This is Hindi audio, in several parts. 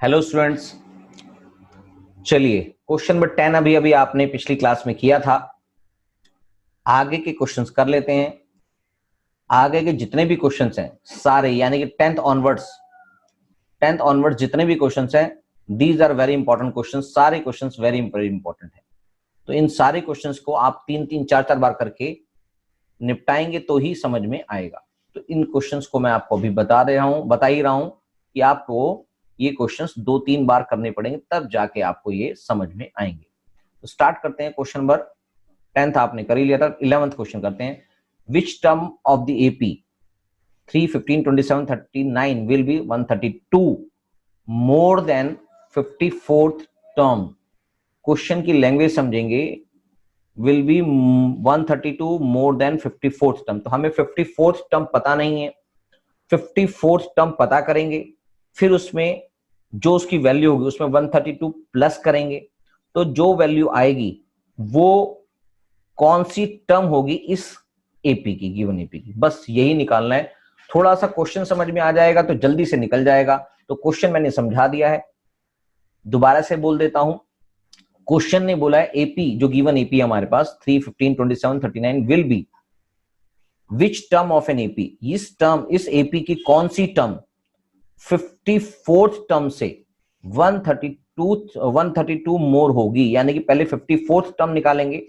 हेलो स्टूडेंट्स, चलिए क्वेश्चन नंबर 10 अभी अभी आपने पिछली क्लास में किया था। आगे के क्वेश्चंस कर लेते हैं। आगे के जितने भी क्वेश्चंस हैं सारे, यानी कि 10th ऑनवर्ड्स जितने भी क्वेश्चंस हैं, these are very important questions. सारे क्वेश्चंस वेरी इंपॉर्टेंट हैं। तो इन सारे क्वेश्चंस को आप 3-3 4-4 बार करके निपटाएंगे तो ही समझ में आएगा। तो इन क्वेश्चंस को मैं आपको अभी बता ही रहा हूं कि आपको ये क्वेश्चंस 2-3 बार करने पड़ेंगे, तब जाके आपको ये समझ में आएंगे। तो स्टार्ट करते हैं। क्वेश्चन नंबर 10th आपने कर ही लिया था। 11th क्वेश्चन करते हैं। Which term of the AP 3, 15, 27, 39 will be 132 more than 54th term. Question की लैंग्वेज समझेंगे। Will be 132 more than 54th term. तो हमें 54th टर्म पता नहीं है, 54th टर्म पता करेंगे, फिर उसमें जो उसकी वैल्यू होगी उसमें 132 प्लस करेंगे। तो जो वैल्यू आएगी वो कौन सी टर्म होगी इस एपी की, गिवन एपी की, बस यही निकालना है। थोड़ा सा क्वेश्चन समझ में आ जाएगा तो जल्दी से निकल जाएगा। तो क्वेश्चन मैंने समझा दिया है, दोबारा से बोल देता हूं। क्वेश्चन ने बोला है एपी, जो गिवन एपी हमारे पास 3, 15, 27, 39 will be which term of an AP. इस एपी की कौन सी टर्म 54th टर्म से 132 मोर होगी, यानी कि पहले 54th टर्म निकालेंगे,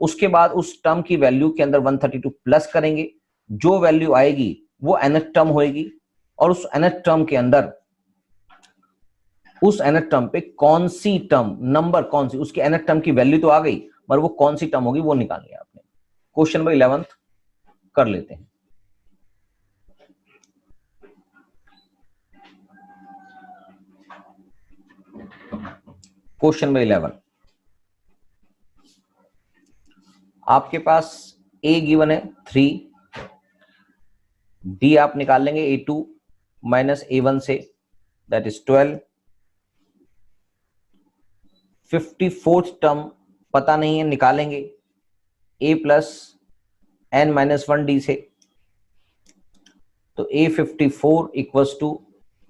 उसके बाद उस टर्म की वैल्यू के अंदर 132 प्लस करेंगे। जो वैल्यू आएगी वो nth टर्म होगी, और उस nth टर्म के अंदर उस nth टर्म पे कौन सी टर्म, नंबर कौन सी, उसकी nth टर्म की वैल्यू तो आ गई, मगर वो कौन सी टर्म होगी वो निकालनी है आपने। क्वेश्चन नंबर 11th कर लेते हैं। क्वेश्चन नंबर 11 आपके पास ए गिवन है 3, डी आप निकाल लेंगे A2 माइनस A1 से, दैट इज 12। 54th टर्म पता नहीं है, निकालेंगे A plus N minus 1D से। तो A54 equals to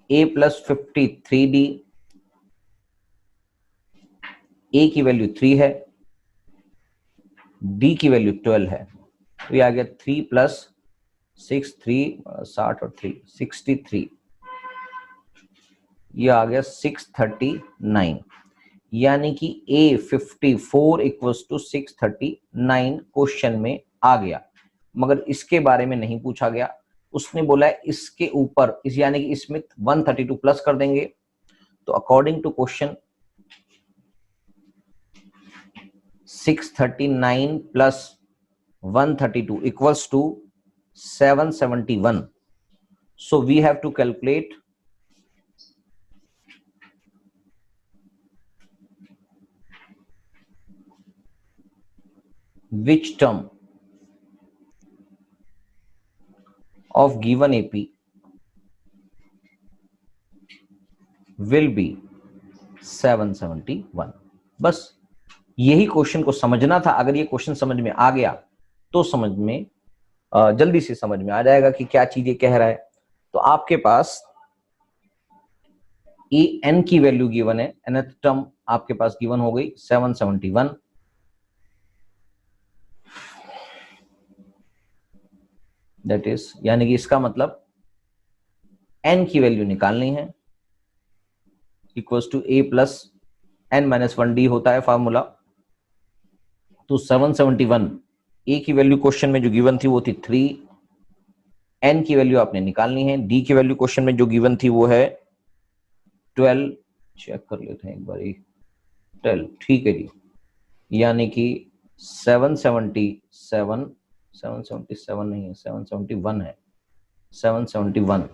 A plus 53D। A की वैल्यू 3 है, D की वैल्यू 12 है। तो ये आ गया 3 प्लस 6, 3 60 और 3 63, ये आ गया 639, यानी कि A54 इक्वल्स टू 639 क्वेश्चन में आ गया। मगर इसके बारे में नहीं पूछा गया, उसने बोला है इसके ऊपर यानी कि इसमें 132 प्लस कर देंगे। तो according to question 639 plus 132 equals to 771. So we have to calculate which term of given AP will be 771. बस यही क्वेश्चन को समझना था। अगर ये क्वेश्चन समझ में आ गया तो समझ में जल्दी से समझ में आ जाएगा कि क्या चीज ये कह रहा है। तो आपके पास ए एन की वैल्यू गिवन है, nth टर्म आपके पास गिवन हो गई 771। दैट इज, यानी कि इसका मतलब n की वैल्यू निकालनी है, equals to A plus N minus 1D होता है फार्मूला। तो 771 A की वैल्यू क्वेश्चन में जो गिवन थी वो थी 3, N की वैल्यू आपने निकालनी है, D की वैल्यू क्वेश्चन में जो गिवन थी वो है 12। चेक कर लेते हैं एक बार, 12, ठीक है जी। यानी कि 777 नहीं है, 771 है, 771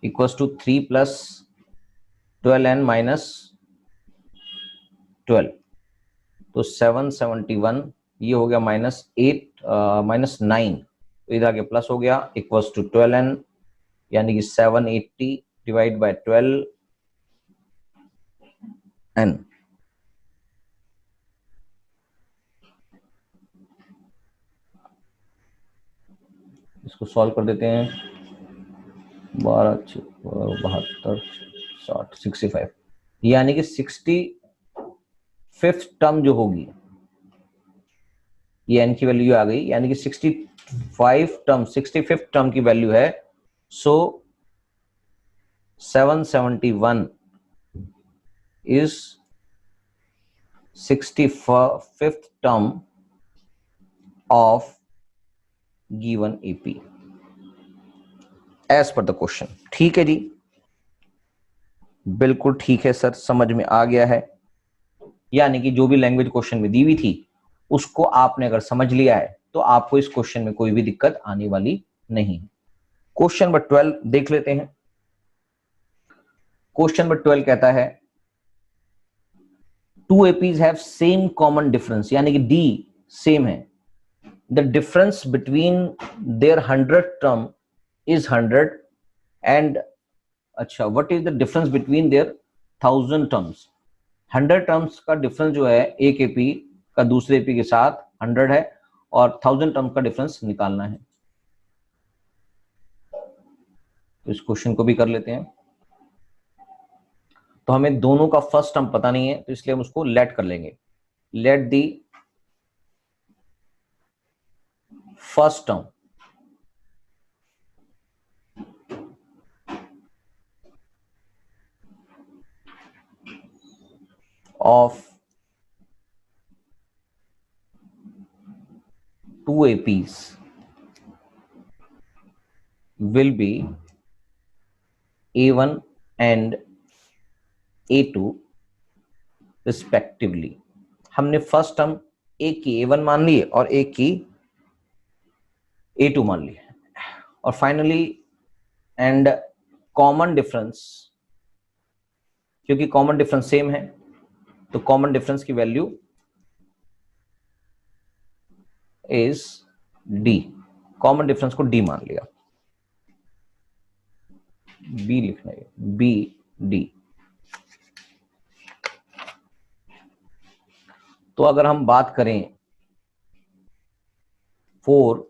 equals to 3 plus 12N minus 12। तो 771 ये हो गया माइनस 9, तो इधर आगे प्लस हो गया, इक्वल्स टू 12N, यानी कि 780 डिवाइड बाय 12N। इसको सॉल्व कर देते हैं। 12 72 60 65, यानी कि 65th टर्म जो होगी, ये n की वैल्यू आ गई, यानी कि 65th टर्म की वैल्यू है। So 771 is 65th term of given AP as per the question. ठीक है जी, बिल्कुल ठीक है सर, समझ में आ गया है। यानी कि जो भी लैंग्वेज क्वेश्चन में दी हुई थी उसको आपने अगर समझ लिया है तो आपको इस क्वेश्चन में कोई भी दिक्कत आने वाली नहीं। क्वेश्चन नंबर 12 देख लेते हैं। क्वेश्चन नंबर 12 कहता है two APs have same common difference, यानी कि डी सेम है। The difference between their 100 term is 100 and अच्छा what is the difference between their 1000 terms. 100 terms का डिफरेंस जो है एक एपी का दूसरे एपी के साथ 100 है और 1000 टर्म का डिफरेंस निकालना है। तो इस क्वेश्चन को भी कर लेते हैं। तो हमें दोनों का फर्स्ट टर्म पता नहीं है तो इसलिए हम उसको लेट कर लेंगे। Let the first term of two APs will be A1 and A2 respectively। हमने फर्स्ट टर्म एक की A1 मान ली और एक की A2 मान ली, और फाइनली एंड कॉमन डिफरेंस, क्योंकि कॉमन डिफरेंस सेम है तो कॉमन डिफरेंस की value is D. Common difference को डी मान लिया, बी लिखना है, बी डी। तो अगर हम बात करें फॉर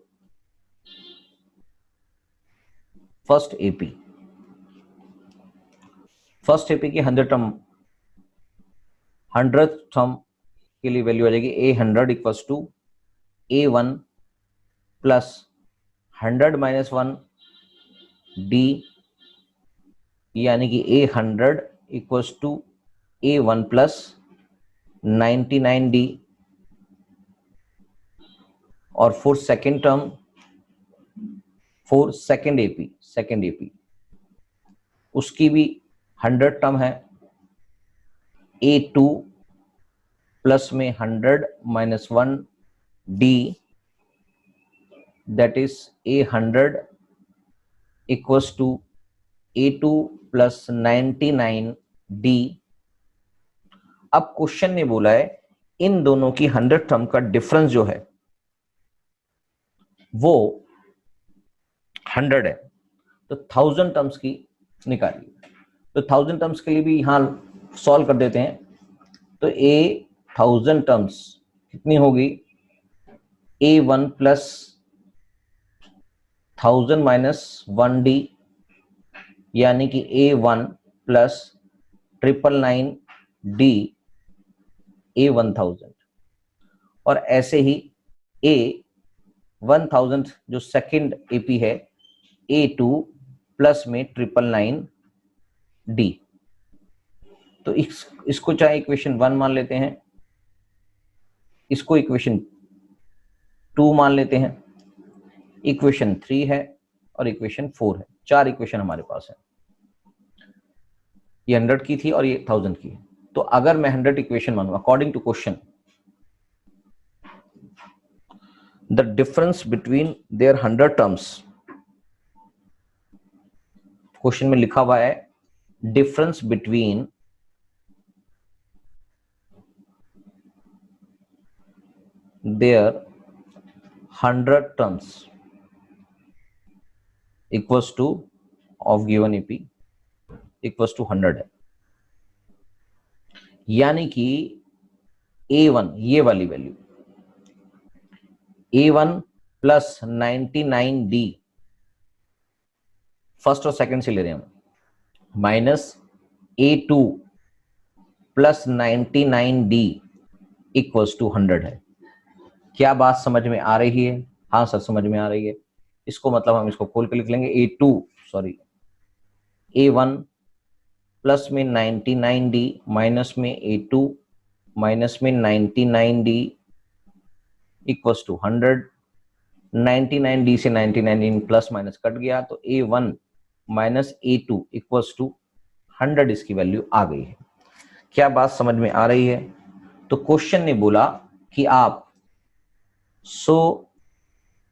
फर्स्ट एपी की 100 टर्म, 100th टर्म के लिए वैल्यू आ जाएगी A100 equals to A1 plus 100 minus 1 D, यानी कि A100 equals to A1 plus 99 D. और for second term, for second AP उसकी भी 100 टर्म है, A2 प्लस में 100 minus 1 D, that is A100 equals to A2 plus 99 D. अब क्वेश्चन ने बोला है इन दोनों की 100 टर्म का डिफरेंस जो है वो 100 है, तो 1000 टर्म्स की निकालिए। तो 1000 टर्म्स के लिए भी यहां सॉल्व कर देते हैं। तो A1000 टर्म्स कितनी होगी, A1 प्लस 1000 माइनस 1 डी, यानी कि A1 प्लस 999 डी A1000। और ऐसे ही A1000 जो सेकंड एपी है A2 प्लस में 999 डी। तो इसको चाहे इक्वेशन 1 मान लेते हैं, इसको इक्वेशन 2 मान लेते हैं, इक्वेशन 3 है और इक्वेशन 4 है। 4 इक्वेशन हमारे पास है। ये 100 की थी और ये 1000 की। तो अगर मैं 100 इक्वेशन मानूं according to question, the difference between their 100 terms, question में लिखा हुआ है difference between their 100 terms equals to of given AP equals to 100 है, यानी कि A1 ये वाली value A1 plus 99 D first और सेकंड से ले रहे हैं हम। Minus A2 plus 99D equals to 100 है। क्या बात समझ में आ रही है? हाँ सर समझ में आ रही है। इसको मतलब हम इसको खोल के लिख लेंगे A1 प्लस में 99D माइनस में A2 माइनस में 99D इक्वल्स टू 100। 99D से 99 प्लस माइनस कट गया तो A1 minus A2 equals to 100 इसकी वैल्यू आ गई है। क्या बात समझ में आ रही है? तो क्वेश्चन ने बोला कि आप so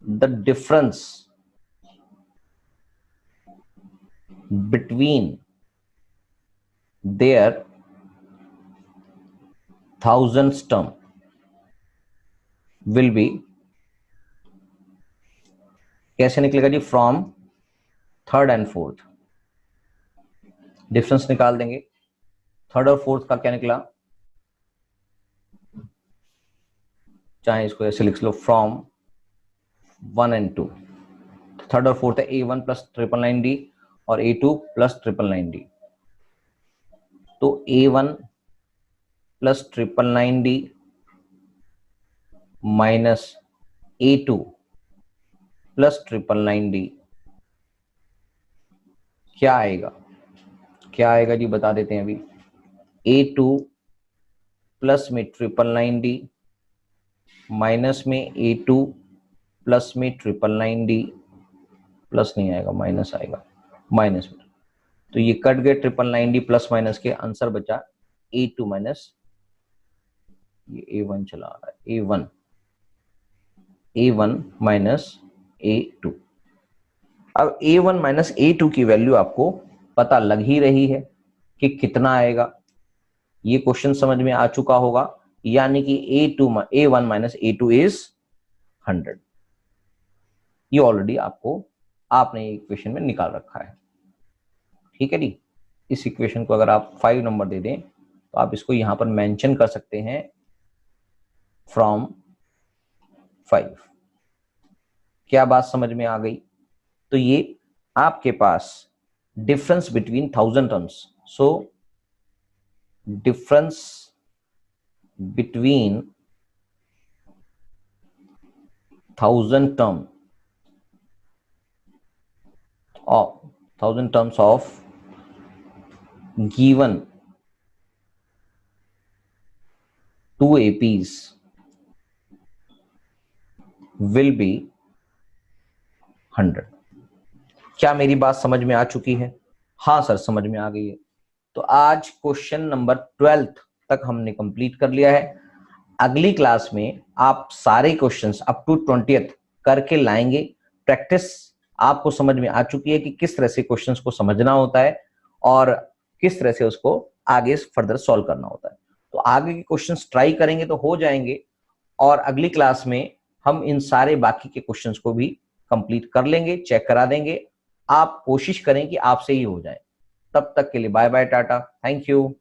the difference between their thousands term will be, कैसे निकलेगा जी? From third and fourth. Difference निकाल देंगे। थर्ड और फोर्थ का क्या निकला? चाहे इसको ऐसे लिख लो, फ्रॉम 1 and 2। थर्ड और फोर्थ है A1 प्लस 999D और A2 प्लस 999D। तो A1 plus 999D minus A2 plus 999D क्या आएगा? क्या आएगा जी बता देते हैं अभी। A2 प्लस में 999D माइनस में A2 प्लस में 999D, प्लस नहीं आएगा माइनस आएगा, माइनस में। तो ये कट गए 999D प्लस माइनस के, आंसर बचा A2 माइनस, ये A1 चला आ रहा है, A1 माइनस A2। अब A1 माइनस A2 की वैल्यू आपको पता लग ही रही है कि कितना आएगा। ये क्वेश्चन समझ में आ चुका होगा, यानी कि A1 माइनस A2 इज 100। ये ऑलरेडी आपने इक्वेशन में निकाल रखा है। ठीक है जी। इस इक्वेशन को अगर आप 5 नंबर दे दें तो आप इसको यहां पर मेंशन कर सकते हैं फ्रॉम 5। क्या बात समझ में आ गई? तो ये आपके पास difference between 1000 terms, so difference between 1000 term of 1000 terms of given 2 APs will be 100। क्या मेरी बात समझ में आ चुकी है? हाँ सर समझ में आ गई है। तो आज क्वेश्चन नंबर 12 तक हमने कंप्लीट कर लिया है। अगली क्लास में आप सारे क्वेश्चंस अप टू 20th करके लाएंगे। प्रैक्टिस आपको समझ में आ चुकी है कि किस तरह से क्वेश्चंस को समझना होता है और किस तरह से उसको आगे फर्दर सॉल्व करना होता है। तो आगे के क्वेश्चंस ट्राई करेंगे तो हो जाएंगे, और अगली क्लास में हम इन सारे बाकी के क्वेश्चंस को भी कंप्लीट कर लेंगे, चेक करा देंगे। आप कोशिश करें कि आपसे ही हो जाए। तब तक के लिए bye bye, tata, thank you.